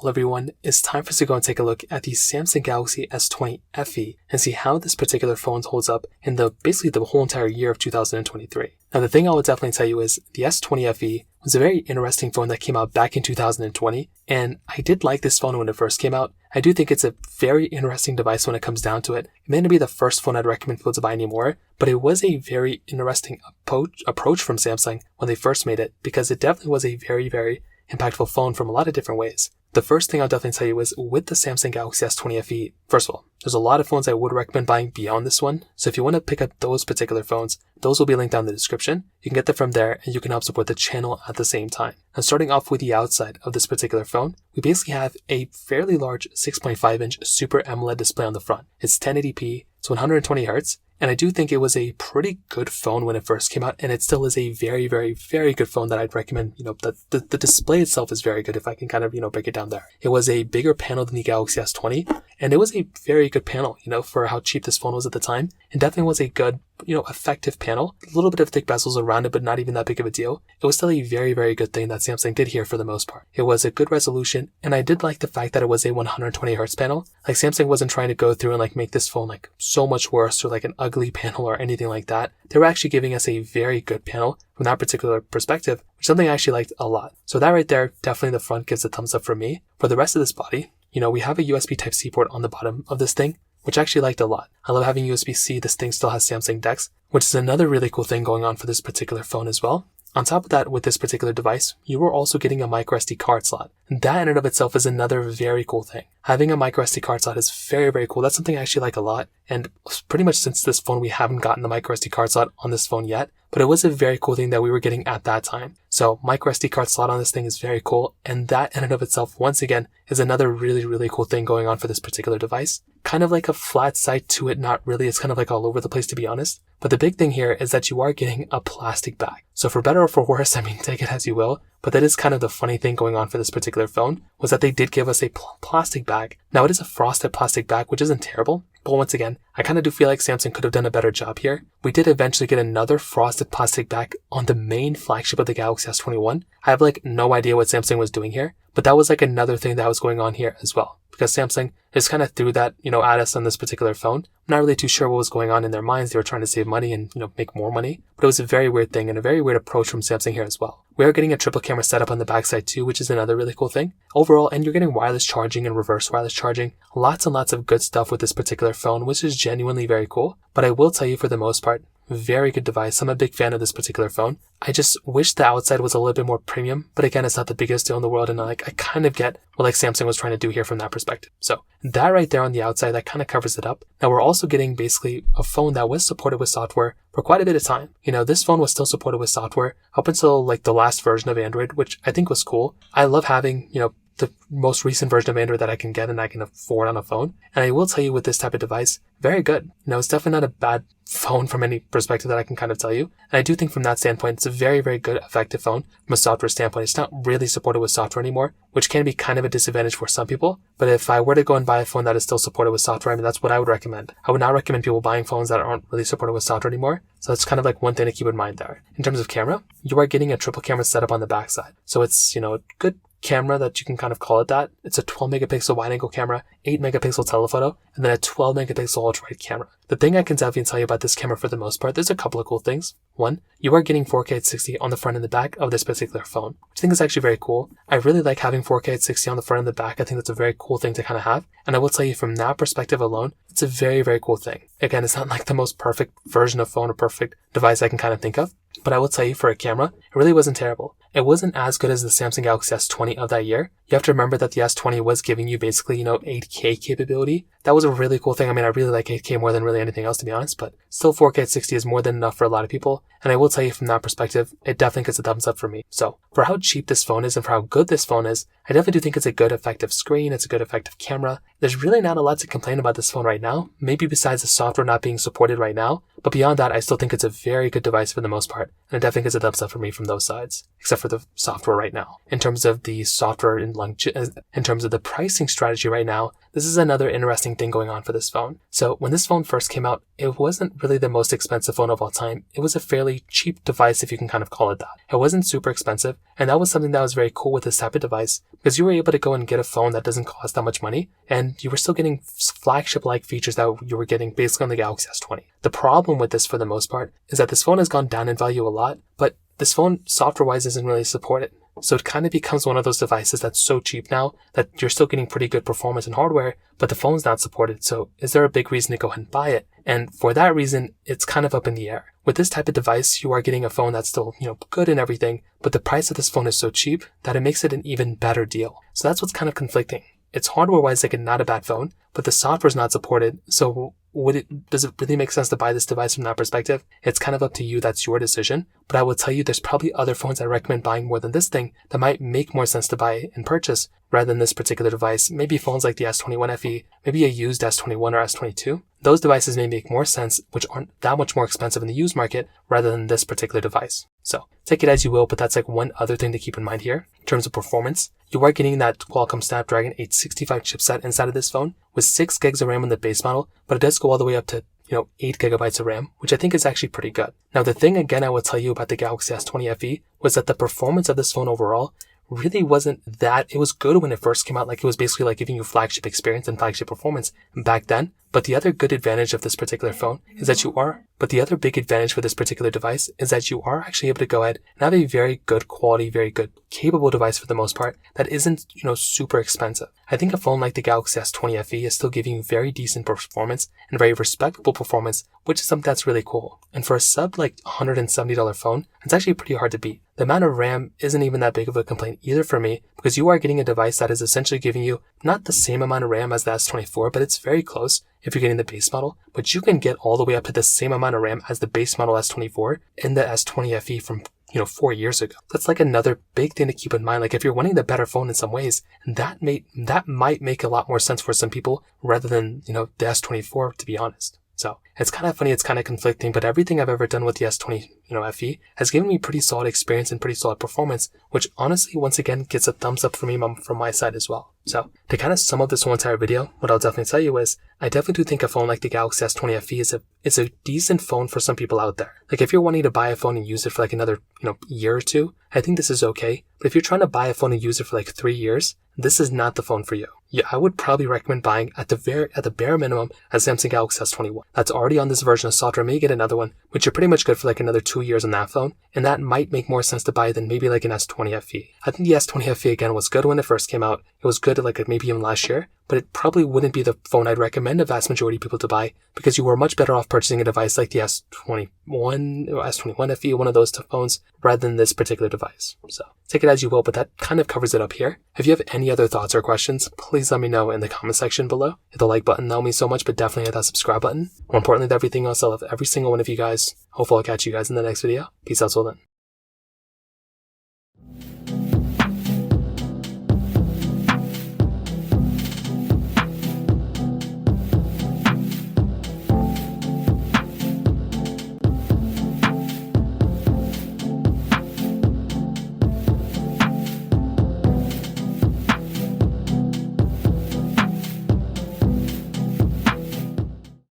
Well everyone, it's time for us to go and take a look at the Samsung Galaxy S20 FE and see how this particular phone holds up in basically the whole entire year of 2023. Now the thing I would definitely tell you is the S20 FE was a very interesting phone that came out back in 2020, and I did like this phone when it first came out. I do think it's a very interesting device when it comes down to it. It may not be the first phone I'd recommend people to buy anymore, but it was a very interesting approach from Samsung when they first made it, because it definitely was a very, very impactful phone from a lot of different ways. The first thing I'll definitely tell you is with the Samsung Galaxy S20 FE, first of all, there's a lot of phones I would recommend buying beyond this one. So if you want to pick up those particular phones, those will be linked down in the description. You can get them from there and you can help support the channel at the same time. And starting off with the outside of this particular phone, we basically have a fairly large 6.5-inch Super AMOLED display on the front. It's 1080p, it's 120 Hz. And I do think it was a pretty good phone when it first came out, and it still is a very, very, very good phone that I'd recommend. The display itself is very good if I can kind of, break it down there. It was a bigger panel than the Galaxy S20, and it was a very good panel, for how cheap this phone was at the time. It definitely was a good, effective panel. A little bit of thick bezels around it, but not even that big of a deal. It was still a very, very good thing that Samsung did here for the most part. It was a good resolution, and I did like the fact that it was a 120 Hz panel. Like Samsung wasn't trying to go through and make this phone so much worse or an ugly panel or anything like that. They were actually giving us a very good panel from that particular perspective, which is something I actually liked a lot. So that right there, definitely the front gives a thumbs up for me. For the rest of this body, we have a USB Type-C port on the bottom of this thing, which I actually liked a lot. I love having USB-C. This thing still has Samsung DeX, which is another really cool thing going on for this particular phone as well. On top of that, with this particular device, you are also getting a microSD card slot. That in and of itself is another very cool thing. Having a microSD card slot is very, very cool. That's something I actually like a lot. And pretty much since this phone, we haven't gotten the microSD card slot on this phone yet, but it was a very cool thing that we were getting at that time. So microSD card slot on this thing is very cool. And that in and of itself, once again, is another really, really cool thing going on for this particular device. Kind of like a flat side to it, not really. It's kind of all over the place, to be honest. But the big thing here is that you are getting a plastic bag. So for better or for worse, take it as you will. But that is kind of the funny thing going on for this particular phone, was that they did give us a plastic bag. Now it is a frosted plastic bag, which isn't terrible. But once again, I kind of do feel like Samsung could have done a better job here. We did eventually get another frosted plastic bag on the main flagship of the Galaxy S21. I have no idea what Samsung was doing here, but that was another thing that was going on here as well. Because Samsung just kind of threw that, at us on this particular phone. I'm not really too sure what was going on in their minds. They were trying to save money and, make more money. But it was a very weird thing and a very weird approach from Samsung here as well. We are getting a triple camera setup on the backside too, which is another really cool thing. Overall, and you're getting wireless charging and reverse wireless charging. Lots and lots of good stuff with this particular phone, which is genuinely very cool. But I will tell you, for the most part, very good device. I'm a big fan of this particular phone. I just wish the outside was a little bit more premium, but again, it's not the biggest deal in the world, and I kind of get what Samsung was trying to do here from that perspective. So that right there on the outside, that kind of covers it up. Now we're also getting basically a phone that was supported with software for quite a bit of time. This phone was still supported with software up until the last version of Android, which I think was cool. I love having, the most recent version of Android that I can get and I can afford on a phone. And I will tell you, with this type of device, very good. It's definitely not a bad phone from any perspective that I can kind of tell you. And I do think from that standpoint, it's a very, very good, effective phone from a software standpoint. It's not really supported with software anymore, which can be kind of a disadvantage for some people. But if I were to go and buy a phone that is still supported with software, that's what I would recommend. I would not recommend people buying phones that aren't really supported with software anymore. So that's kind of one thing to keep in mind there. In terms of camera, you are getting a triple camera setup on the backside. So it's, a good camera that you can kind of call it that. It's a 12 megapixel wide angle camera, 8 megapixel telephoto, and then a 12 megapixel ultra wide camera. The thing I can definitely tell you about this camera for the most part, there's a couple of cool things. One, you are getting 4K at 60 on the front and the back of this particular phone, which I think is actually very cool. I really like having 4K at 60 on the front and the back. I think that's a very cool thing to kind of have. And I will tell you, from that perspective alone, it's a very, very cool thing. Again, it's not the most perfect version of phone or perfect device I can kind of think of, but I will tell you, for a camera, it really wasn't terrible. It wasn't as good as the Samsung Galaxy S20 of that year. You have to remember that the S20 was giving you basically, 8K capability. That was a really cool thing. I really like 8K more than really anything else, to be honest, but still 4K at 60 is more than enough for a lot of people. And I will tell you, from that perspective, it definitely gets a thumbs up for me. So for how cheap this phone is and for how good this phone is, I definitely do think it's a good, effective screen. It's a good, effective camera. There's really not a lot to complain about this phone right now, maybe besides the software not being supported right now. But beyond that, I still think it's a very good device for the most part. And it definitely gets a thumbs up for me from those sides. Except for for the software right now. In terms of the software in terms of the pricing strategy right now, this is another interesting thing going on for this phone. So when this phone first came out, it wasn't really the most expensive phone of all time. It was a fairly cheap device, if you can kind of call it that. It wasn't super expensive, and that was something that was very cool with this type of device, because you were able to go and get a phone that doesn't cost that much money, and you were still getting flagship-like features that you were getting basically on the Galaxy S20. The problem with this, for the most part, is that this phone has gone down in value a lot, but this phone, software-wise, isn't really supported. So it kind of becomes one of those devices that's so cheap now that you're still getting pretty good performance and hardware, but the phone's not supported. So is there a big reason to go ahead and buy it? And for that reason, it's kind of up in the air. With this type of device, you are getting a phone that's still, good and everything, but the price of this phone is so cheap that it makes it an even better deal. So that's what's kind of conflicting. It's hardware-wise like not a bad phone, but the software's not supported. So does it really make sense to buy this device from that perspective? It's kind of up to you. That's your decision. But I will tell you, there's probably other phones I recommend buying more than this thing that might make more sense to buy and purchase rather than this particular device. Maybe phones like the S21 FE, maybe a used S21 or S22. Those devices may make more sense, which aren't that much more expensive in the used market rather than this particular device. So take it as you will, but that's like one other thing to keep in mind here. In terms of performance, you are getting that Qualcomm Snapdragon 865 chipset inside of this phone with 6 gigs of RAM on the base model, but it does go all the way up to 8 gigabytes of RAM, which I think is actually pretty good. Now, the thing again I will tell you about the Galaxy S20 FE was that the performance of this phone overall really wasn't that. It was good when it first came out, like it was basically like giving you flagship experience and flagship performance back then. But the other good advantage of this particular phone is that the other big advantage for this particular device is that you are actually able to go ahead and have a very good quality, very good capable device for the most part that isn't, super expensive. I think a phone like the Galaxy S20 FE is still giving you very decent performance and very respectable performance, which is something that's really cool. And for a sub like $170 phone, it's actually pretty hard to beat. The amount of RAM isn't even that big of a complaint either for me, because you are getting a device that is essentially giving you not the same amount of RAM as the S24, but it's very close if you're getting the base model, but you can get all the way up to the same amount of RAM as the base model S24 in the S20 FE from 4 years ago. That's like another big thing to keep in mind. Like if you're wanting the better phone in some ways, that might make a lot more sense for some people rather than, the S24, to be honest. So it's kind of funny, it's kind of conflicting, but everything I've ever done with the S20, FE has given me pretty solid experience and pretty solid performance, which honestly, once again, gets a thumbs up for me from my side as well. So to kind of sum up this whole entire video, what I'll definitely tell you is I definitely do think a phone like the Galaxy S20 FE is a decent phone for some people out there. Like if you're wanting to buy a phone and use it for like another, year or two, I think this is okay. But if you're trying to buy a phone and use it for like 3 years, this is not the phone for you. Yeah, I would probably recommend buying at the bare minimum a Samsung Galaxy S21. That's already on this version of software. Maybe get another one, which you're pretty much good for like another 2 years on that phone. And that might make more sense to buy than maybe like an S20 FE. I think the S20 FE again was good when it first came out. It was good like maybe even last year, but it probably wouldn't be the phone I'd recommend a vast majority of people to buy, because you were much better off purchasing a device like the S21 or S21 FE, one of those two phones, rather than this particular device. So take it as you will, but that kind of covers it up here. If you have any other thoughts or questions, please let me know in the comment section below. Hit the like button, that'll mean so much, but definitely hit that subscribe button. More importantly than everything else, I love every single one of you guys. Hopefully I'll catch you guys in the next video. Peace out till then.